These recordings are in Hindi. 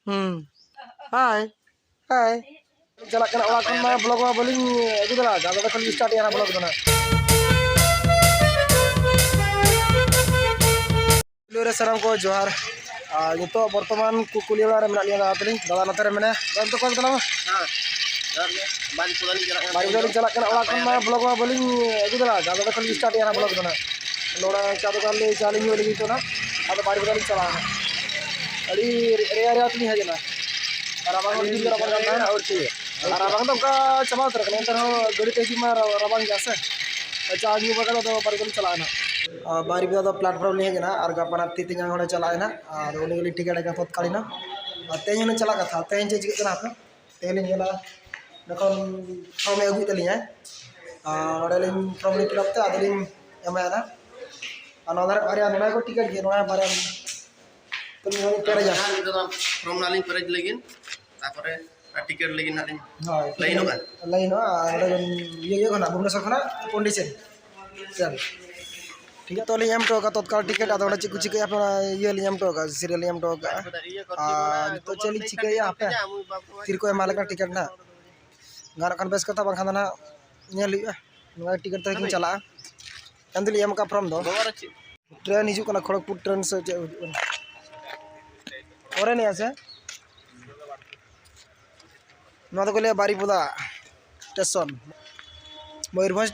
Hai. Hai. Jalan kena orang kan blog mah beli itu dah. Kalau dah kalau start ya blog tu na. Lure saram ko johar. Itu berteman kuliah lah menak lihat apa ni. Dalam nanti mana. Dan tu kau kenapa? Bari jalan kena orang kan blog mah beli itu dah. Kalau dah kalau start ya blog tu na. Lora satu kali jalan ni lagi tu na. Atau bari kali jalan. Adi area tu ni aja na. Rabang di sini rabang kan और चाहिए rabang तो का चला उतर के अंतर गड़ी तेजी में rabang जैसे अच्छा आगे बगल तो परिकल चलाना बारी भी तो प्लेटफॉर्म नहीं है ना और का पना तीन होने चला है ना और उन्हें लिए टिकट का तो काली ना तेज ने चला था तेज चीज कितना था तेज ने चला नकल फ्रॉम एगु तली है और ले फ्रॉम ले फिलअप था अदली एम है ना अनदर बारे में को टिकट के नोया बारे तो नहीं पेड़ जा फ्रॉम नालिंग पेरेज लेकिन तापरे टिकट लेकिन नालिंग लाइन होगा लाइन ada ये खना भुवनेश्वर खना पोंडिचेरी चल ठीक है तो ले हम तो का तत्काल टिकट आता है कुछ के अपना ये ले हम तो का सीरियल हम तो का तो चली चिके या पे फिर कोई माल का टिकट ना गाना कन बेस कथा बखना ना नेल हुआ टिकट तक चला अंदली हम का फ्रॉम दो ट्रेन हिजू कना खड़गपुर ट्रेन से और नहीं आसे ना तो कोले बारीपुदा स्टेशन मयूरभंज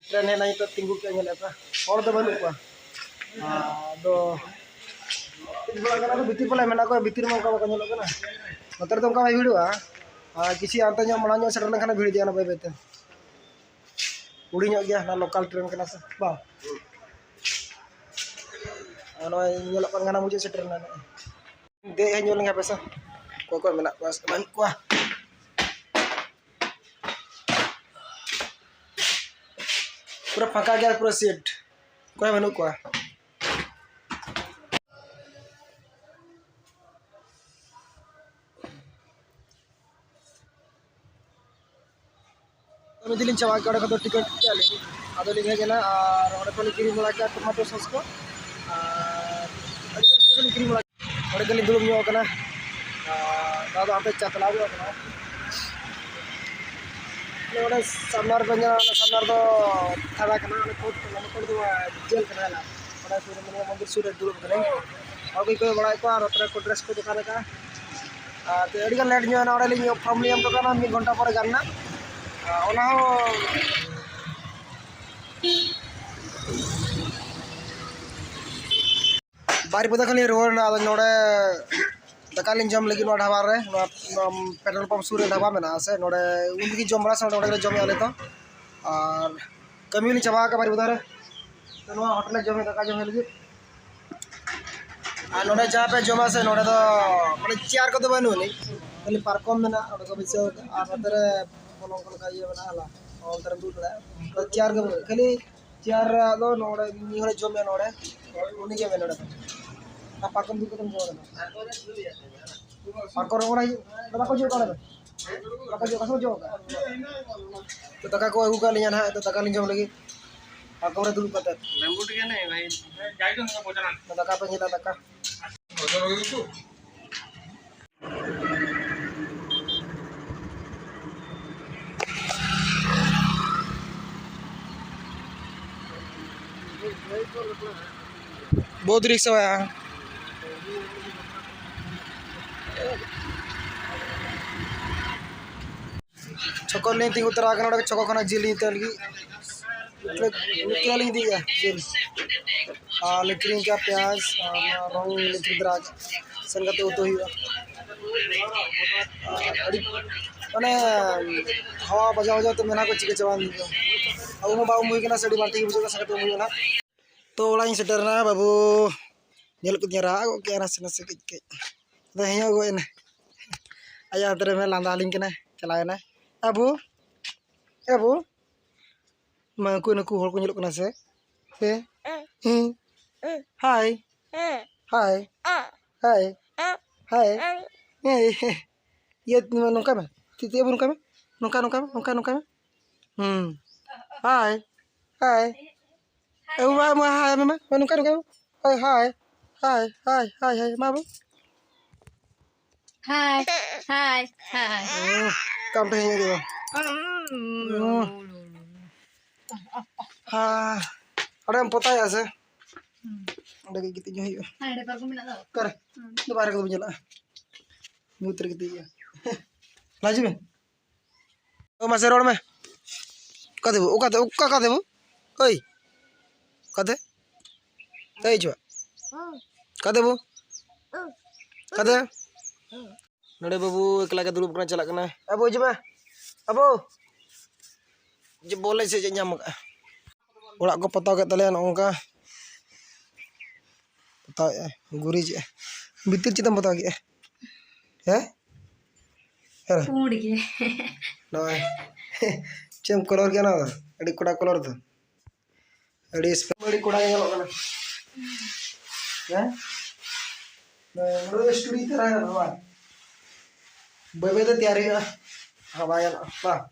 ट्रेन है नहीं तो तिंगु के अंगल apa और तो बंद को दो तो बितिर पला मेना को बितिर में का कंजल ना नतर तो का वीडियो किसी आंत ᱧᱚᱜ मणा ᱧᱚᱜ सेटल लेखना भिड़ दिया ना बाय बेते उड़ी ᱧᱚᱜ गया ना लोकल ट्रेन कना से बा नो ᱧᱮᱞᱚᱜ ᱠᱟᱱ ᱜᱟᱱᱟ मुझे सेटल ना दे है ᱧᱚᱞ nga पैसा को मेना पास बन को पूरा फंका गया पूरा सीट कोई बनू को दिल्ली चवा के तो टिकट चले अदो लिखे गना और ओडे को किरी मला के टमाटो सॉस को अदो किरी मला ओडे गली दुलम ᱧᱚᱜ कना दादा आपे चतला गयो कना ओडे सामनार गंजा सामनार दो थाड़ा कना कोट दो जेल कना ला ओडे सुरे मने मंदिर सुरे दुलम कना और कोई बड़ा को और ओतरे को ड्रेस को दुकान का तो अड़ी का लेट ᱧᱚᱜ ना ओडे लिंग फॉर्म लियम तो कना 1 घंटा पर गाना ओना हो बारीपुदा खाली रोड ना नोडे दकालिन जम लगी नोडा ढाबा रे पेट्रोल पंप सूर ढाबा में ना से नोडे उनकी जम बड़ा से नोडे जम आले तो और कमी नहीं चबा का बारीपुदा रे तो नो होटल जम दका जम लगी आ नोडे जहां पे जमा से नोडे तो माने चेयर को तो बनु नहीं खाली पार्कम में ना नोडे को बिसे आ अंदर बोलों को का ये बना ला और तरह दूर तो चेयर के खाली चेयर दो नोडे नी होले जम नोडे उनी के में नोडे आ पाकम दूर को तुम जो पाकर होना ही दबा को जो करे दबा जो कसो जो तो दका को अगु का लिया ना तो दका लिन जम लगी पाकर रे दूर कते लंबूट के नहीं भाई जाई तो ना भोजन दका पे हिला दका भोजन हो गई बहुत रिक्शा है चको नहीं थी उतर आकर चको खाना जिली तलगी क्या ली दिया जिल लेकिन क्या प्याज रंग लेकिन sen kate utu huyu mane hawa bajaw te mena ko chike chawan abu ma babu mui kana sadi banti bujo ka sakate mui na to olang seter na babu nyel ko nyara ko ke nase nase ke da hiya go ene aya tere me landa aling kena chala na abu ma ko na ku hol ko nyel ko nase he hi hi hi hi iya nongka me titi abu nongka me nongka hi hi ma hi ma nongka hi ma bu Hai. Kam teh gitu. Ada yang potong ya sih? Ada kayak gitu juga. Ada parfum minat tau. Kar, itu barang aku punya lah. Muter gitu ya. Laju me. Oh masih road me. Kade bu, kade bu. Oi. Kade? Tahu coba. Kade bu. Kade. Nade babu ekla ka dulu pernah celak kena. Abu coba. Abu. Boleh sih nyamuk. Ulah ko potong kat talian ongka. Potong gurih je. Bitir citam potong ya. Ya? Hera. Pud ke. Nah. Cem color क्या ना अड़ी कुड़ा color तो अड़ी इस पे अड़ी कुड़ा ये लोग ना ya menurut studi terang apa bebe तैयारी apa ya apa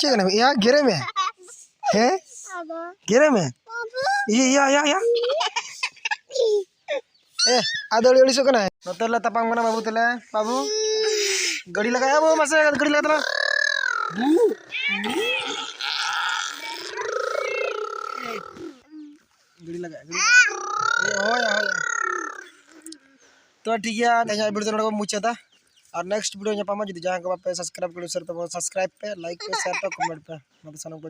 cek ना ya गिरे में है गिरे में iya adol oli suka na noter la tapang mana babu tele babu gadi lagaya babu masa gadi lagaya tela गड़ी लगा हो या तो ठीक है तैयार वीडियो नोड को मुचा था और नेक्स्ट वीडियो ᱧᱟᱯᱟᱢᱟ ᱡᱩᱫᱤ ᱡᱟᱦᱟᱸ ᱠᱚ ᱵᱟᱯᱮ सब्सक्राइब कर सर तो सब्सक्राइब पे लाइक पे शेयर पे कमेंट पे मतलब सनम को